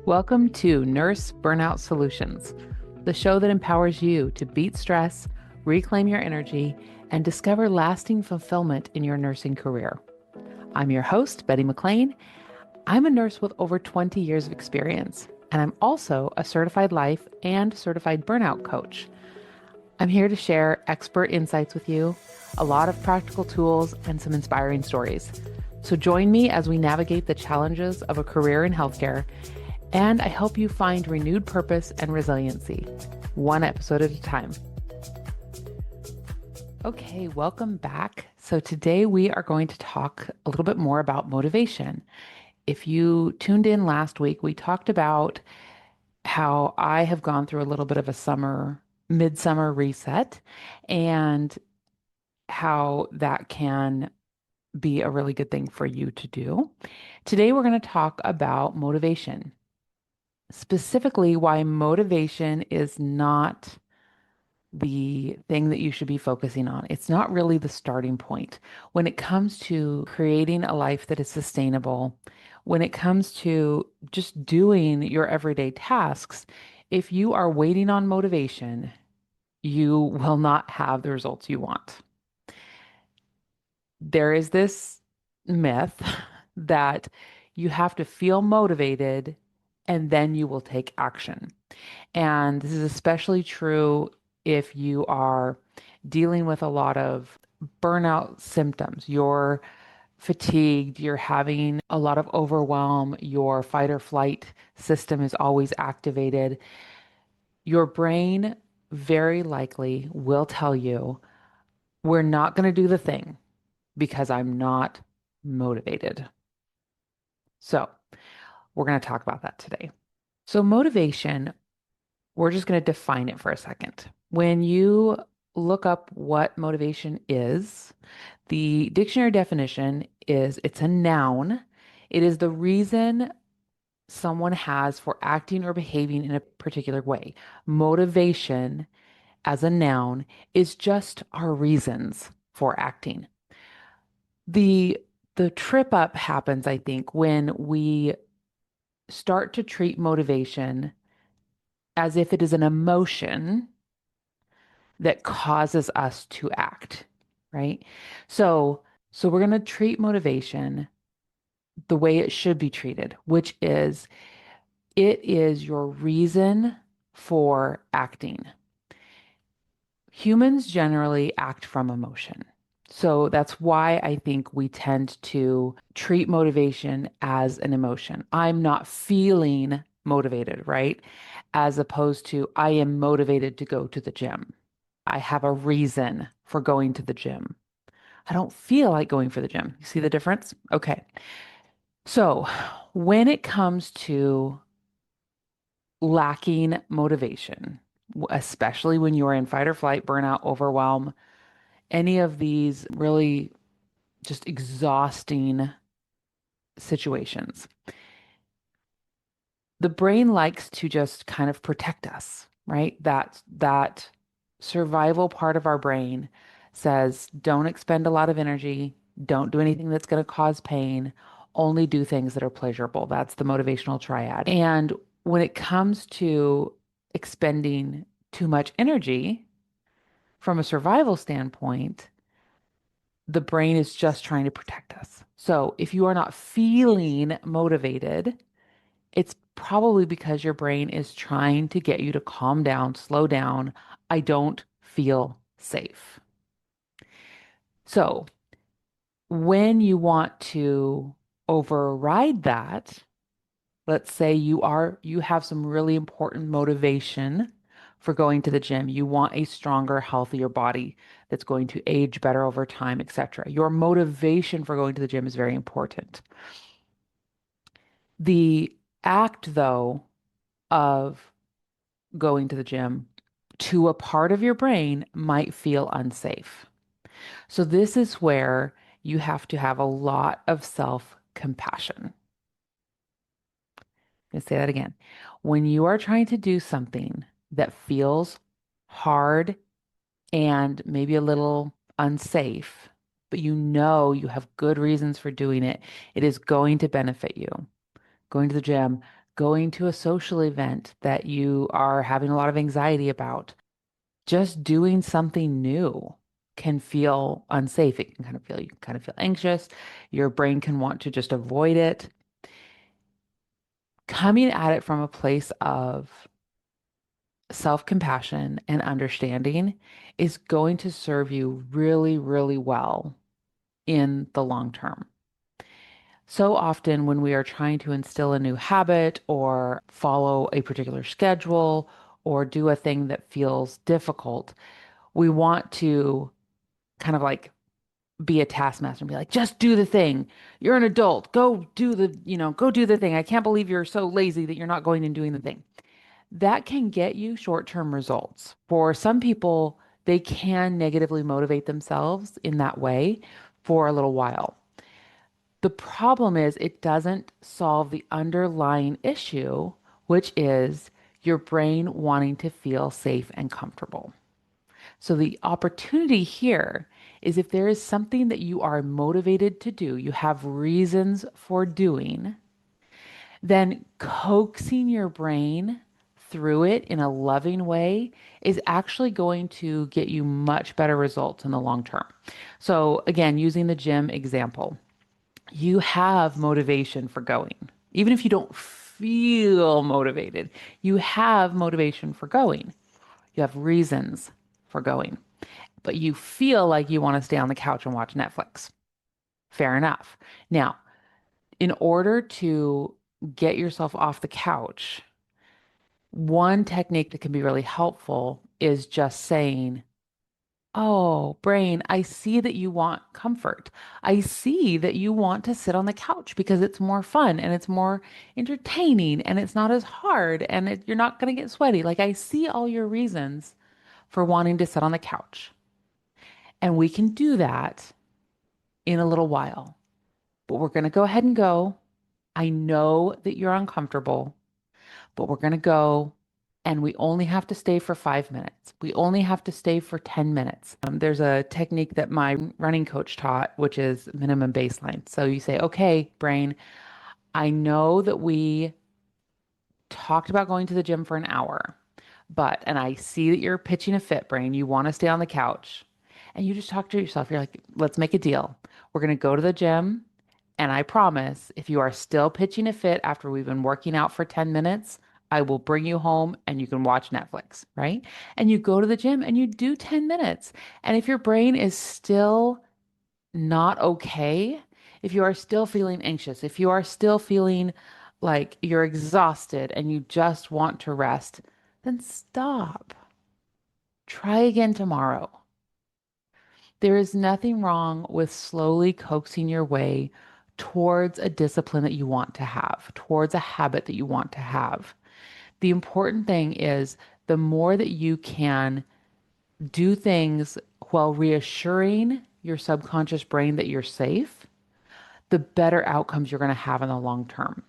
Welcome to Nurse Burnout Solutions, the show that empowers you to beat stress, reclaim your energy, and discover lasting fulfillment in your nursing career. I'm your host, Betty McLean. I'm a nurse with over 20 years of experience, and I'm also a certified life and certified burnout coach. I'm here to share expert insights with you, a lot of practical tools, and some inspiring stories. So join me as we navigate the challenges of a career in healthcare, and I help you find renewed purpose and resiliency, one episode at a time. Okay, welcome back. So today we are going to talk a little bit more about motivation. If you tuned in last week, we talked about how I have gone through a little bit of a midsummer reset, and how that can be a really good thing for you to do. Today, we're going to talk about motivation, specifically why motivation is not the thing that you should be focusing on. It's not really the starting point when it comes to creating a life that is sustainable. When it comes to just doing your everyday tasks, if you are waiting on motivation, you will not have the results you want. There is this myth that you have to feel motivated and then you will take action. And this is especially true if you are dealing with a lot of burnout symptoms. You're fatigued, you're having a lot of overwhelm, your fight or flight system is always activated. Your brain very likely will tell you, we're not going to do the thing because I'm not motivated. So, we're going to talk about that today. So, motivation, we're just going to define it for a second. When you look up what motivation is, the dictionary definition is it's a noun. It is the reason someone has for acting or behaving in a particular way. Motivation as a noun is just our reasons for acting. The trip up happens, I think, when we start to treat motivation as if it is an emotion that causes us to act, right? So, we're going to treat motivation the way it should be treated, which is it is your reason for acting. Humans generally act from emotion. So that's why I think we tend to treat motivation as an emotion. I'm not feeling motivated, right? As opposed to I am motivated to go to the gym. I have a reason for going to the gym. I don't feel like going for the gym. You see the difference? Okay. So when it comes to lacking motivation, especially when you're in fight or flight, burnout, overwhelm, any of these really just exhausting situations, the brain likes to just kind of protect us, right? That survival part of our brain says, don't expend a lot of energy, don't do anything that's going to cause pain, only do things that are pleasurable. That's the motivational triad. And when it comes to expending too much energy from a survival standpoint, the brain is just trying to protect us. So if you are not feeling motivated, it's probably because your brain is trying to get you to calm down, slow down. I don't feel safe. So when you want to override that, let's say you have some really important motivation for going to the gym. You want a stronger, healthier body that's going to age better over time, etc. Your motivation for going to the gym is very important. The act, though, of going to the gym to a part of your brain might feel unsafe. So this is where you have to have a lot of self-compassion. Let's say that again. When you are trying to do something that feels hard and maybe a little unsafe, but you know you have good reasons for doing it, it is going to benefit you. Going to the gym, going to a social event that you are having a lot of anxiety about. Just doing something new can feel unsafe. It can kind of feel, you can kind of feel anxious. Your brain can want to just avoid it. Coming at it from a place of self-compassion and understanding is going to serve you really, really well in the long term. So often, when we are trying to instill a new habit or follow a particular schedule or do a thing that feels difficult, we want to kind of like be a taskmaster and be like, just do the thing. You're an adult. Go do go do the thing. I can't believe you're so lazy that you're not going and doing the thing. That can get you short-term results. For some people, they can negatively motivate themselves in that way for a little while. The problem is it doesn't solve the underlying issue, which is your brain wanting to feel safe and comfortable. So the opportunity here is if there is something that you are motivated to do, you have reasons for doing, then coaxing your brain through it in a loving way is actually going to get you much better results in the long term. So again, using the gym example, you have motivation for going. Even if you don't feel motivated, you have motivation for going. You have reasons for going, but you feel like you want to stay on the couch and watch Netflix. Fair enough. Now, in order to get yourself off the couch, one technique that can be really helpful is just saying, oh, brain, I see that you want comfort. I see that you want to sit on the couch because it's more fun and it's more entertaining and it's not as hard and you're not going to get sweaty. Like, I see all your reasons for wanting to sit on the couch. And we can do that in a little while. But we're going to go ahead and go. I know that you're uncomfortable, but we're going to go and we only have to stay for 5 minutes. We only have to stay for 10 minutes. There's a technique that my running coach taught, which is minimum baseline. So you say, okay, brain, I know that we talked about going to the gym for an hour, and I see that you're pitching a fit, brain. You want to stay on the couch. And you just talk to yourself. You're like, let's make a deal. We're going to go to the gym. And I promise, if you are still pitching a fit after we've been working out for 10 minutes, I will bring you home and you can watch Netflix, right? And you go to the gym and you do 10 minutes. And if your brain is still not okay, if you are still feeling anxious, if you are still feeling like you're exhausted and you just want to rest, then stop. Try again tomorrow. There is nothing wrong with slowly coaxing your way towards a discipline that you want to have, towards a habit that you want to have. The important thing is the more that you can do things while reassuring your subconscious brain that you're safe, the better outcomes you're going to have in the long term.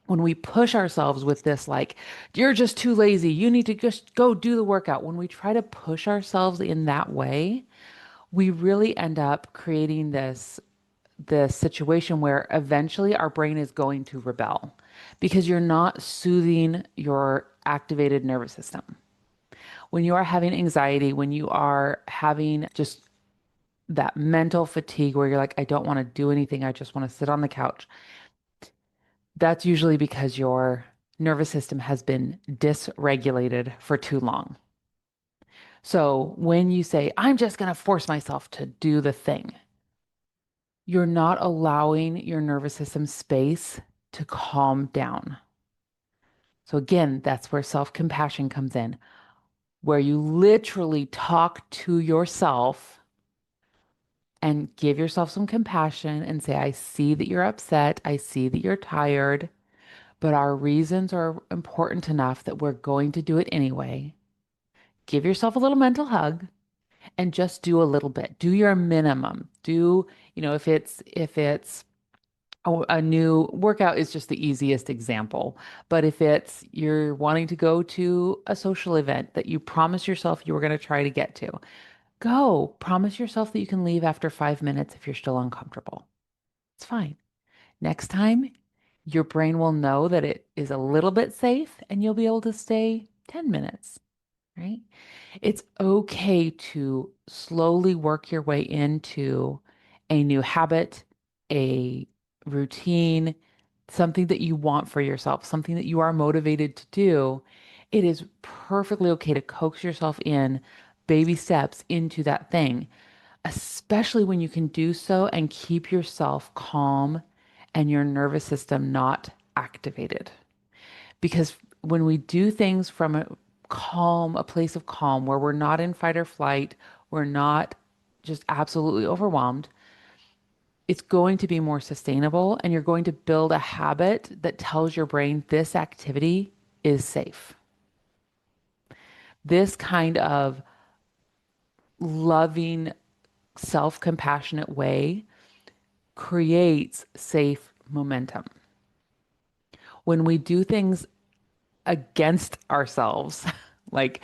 When we push ourselves with this, like, you're just too lazy, you need to just go do the workout, when we try to push ourselves in that way, we really end up creating this situation where eventually our brain is going to rebel because you're not soothing your activated nervous system. When you are having anxiety, when you are having just that mental fatigue where you're like, I don't want to do anything, I just want to sit on the couch, that's usually because your nervous system has been dysregulated for too long. So when you say, I'm just going to force myself to do the thing, you're not allowing your nervous system space to calm down. So again, that's where self-compassion comes in, where you literally talk to yourself and give yourself some compassion and say, I see that you're upset. I see that you're tired, but our reasons are important enough that we're going to do it anyway. Give yourself a little mental hug and just do a little bit. Do your minimum. Do, if it's a new workout is just the easiest example. But if it's you're wanting to go to a social event that you promised yourself you were going to try to get to, go. Promise yourself that you can leave after 5 minutes if you're still uncomfortable. It's fine. Next time, your brain will know that it is a little bit safe and you'll be able to stay 10 minutes, right? It's okay to slowly work your way into a new habit, a routine, something that you want for yourself, something that you are motivated to do. It is perfectly okay to coax yourself in baby steps into that thing, especially when you can do so and keep yourself calm and your nervous system not activated. Because when we do things from a place of calm, where we're not in fight or flight, we're not just absolutely overwhelmed, it's going to be more sustainable and you're going to build a habit that tells your brain this activity is safe. This kind of loving, self compassionate way creates safe momentum. When we do things against ourselves, like,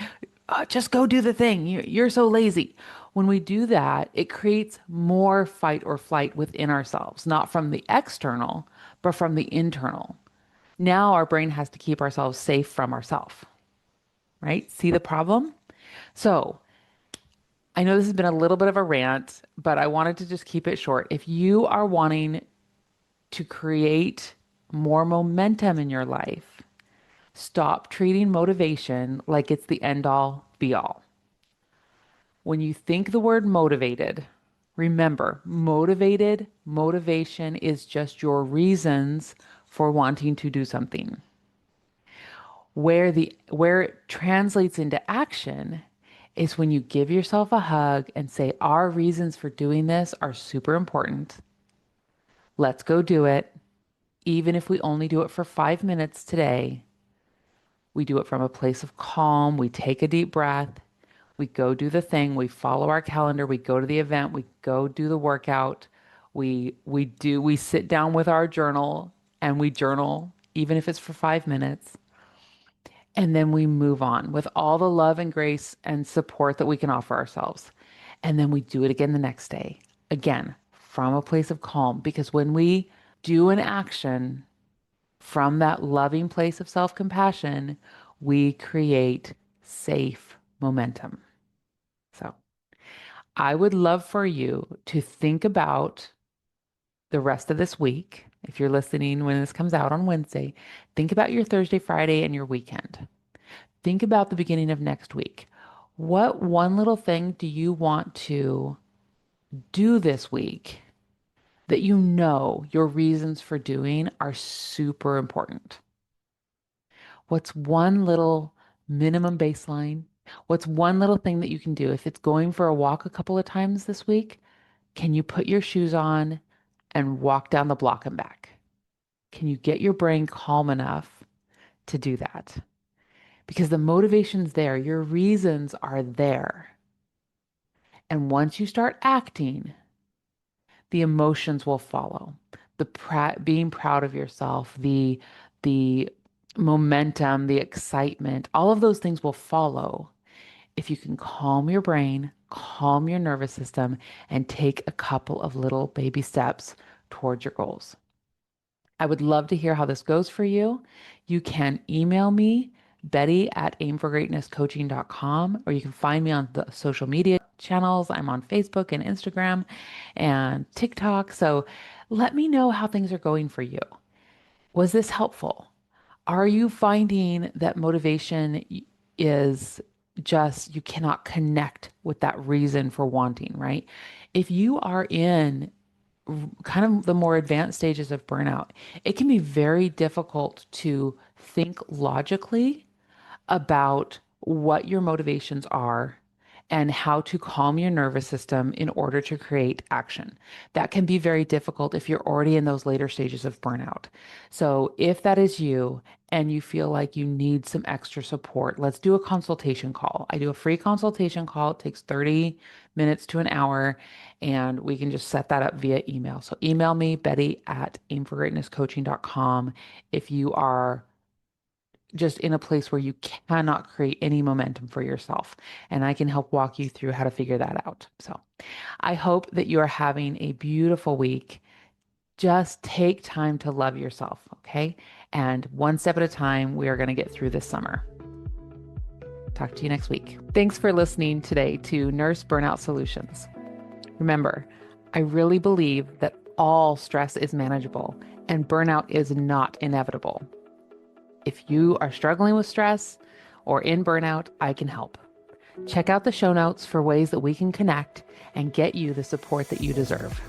just go do the thing. You're so lazy. When we do that, it creates more fight or flight within ourselves, not from the external, but from the internal. Now our brain has to keep ourselves safe from ourselves, right? See the problem? So I know this has been a little bit of a rant, but I wanted to just keep it short. If you are wanting to create more momentum in your life, stop treating motivation like it's the end all be all. When you think the word motivated, remember, motivation is just your reasons for wanting to do something. Where it translates into action is when you give yourself a hug and say, our reasons for doing this are super important. Let's go do it. Even if we only do it for 5 minutes today, we do it from a place of calm. We take a deep breath. We go do the thing. We follow our calendar. We go to the event. We go do the workout. We sit down with our journal and we journal, even if it's for 5 minutes. And then we move on with all the love and grace and support that we can offer ourselves. And then we do it again the next day, again, from a place of calm. Because when we do an action from that loving place of self compassion, we create safe momentum. So I would love for you to think about the rest of this week. If you're listening when this comes out on Wednesday, think about your Thursday, Friday, and your weekend. Think about the beginning of next week. What one little thing do you want to do this week that you know your reasons for doing are super important? What's one little minimum baseline? What's one little thing that you can do? If it's going for a walk a couple of times this week, can you put your shoes on and walk down the block and back? Can you get your brain calm enough to do that? Because the motivation's there, your reasons are there. And once you start acting, the emotions will follow. Being proud of yourself, the momentum, the excitement, all of those things will follow if you can calm your brain, calm your nervous system, and take a couple of little baby steps towards your goals. I would love to hear how this goes for you. You can email me, Betty at aimforgreatnesscoaching.com, or you can find me on the social media channels. I'm on Facebook and Instagram and TikTok. So let me know how things are going for you. Was this helpful? Are you finding that motivation is just, you cannot connect with that reason for wanting, right? If you are in kind of the more advanced stages of burnout, it can be very difficult to think logically about what your motivations are and how to calm your nervous system in order to create action. That can be very difficult if you're already in those later stages of burnout. So, if that is you and you feel like you need some extra support, let's do a consultation call. I do a free consultation call. It takes 30 minutes to an hour, and we can just set that up via email. So, email me, Betty at aimforgreatnesscoaching.com, if you are just in a place where you cannot create any momentum for yourself. And I can help walk you through how to figure that out. So I hope that you are having a beautiful week. Just take time to love yourself, okay? And one step at a time, we are going to get through this summer. Talk to you next week. Thanks for listening today to Nurse Burnout Solutions. Remember, I really believe that all stress is manageable and burnout is not inevitable. If you are struggling with stress or in burnout, I can help. Check out the show notes for ways that we can connect and get you the support that you deserve.